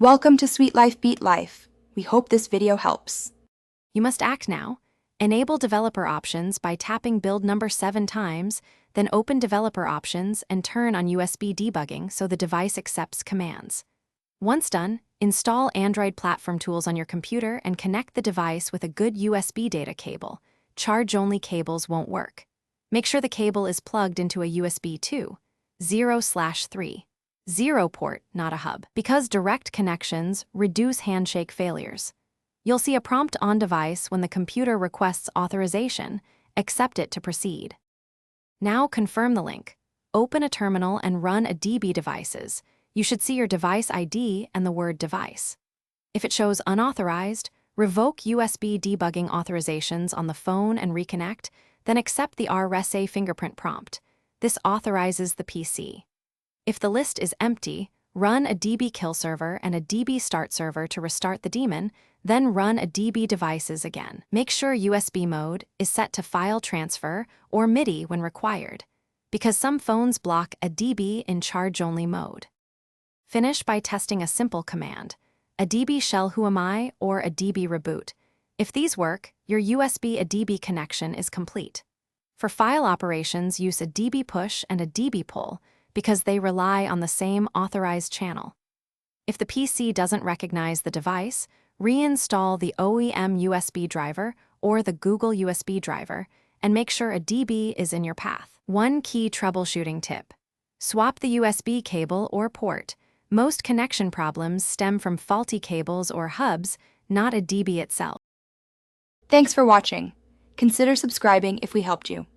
Welcome to Sweet Life Beat Life. We hope this video helps. You must act now. Enable developer options by tapping build number 7 times, then open developer options and turn on USB debugging so the device accepts commands. Once done, install Android platform tools on your computer and connect the device with a good USB data cable. Charge-only cables won't work. Make sure the cable is plugged into a USB 2.0/3. 0 port, not a hub, because direct connections reduce handshake failures. You'll see a prompt on device when the computer requests authorization. Accept it to proceed. Now confirm the link. Open a terminal and run Adb devices. You should see your device ID and the word device. If it shows unauthorized, revoke USB debugging authorizations on the phone and reconnect, then accept the RSA fingerprint prompt. This authorizes the PC. If the list is empty, run a db kill server and a db start server to restart the daemon, then run a db devices again. Make sure USB mode is set to file transfer or MIDI when required, because some phones block a db in charge-only mode. Finish by testing a simple command, a db shell whoami or a db reboot. If these work, your USB Adb connection is complete. For file operations, use a db push and a db pull, because they rely on the same authorized channel. If the PC doesn't recognize the device, reinstall the OEM USB driver or the Google USB driver and make sure a DB is in your path. One key troubleshooting tip: swap the USB cable or port. Most connection problems stem from faulty cables or hubs, not a DB itself. Thanks for watching. Consider subscribing if we helped you.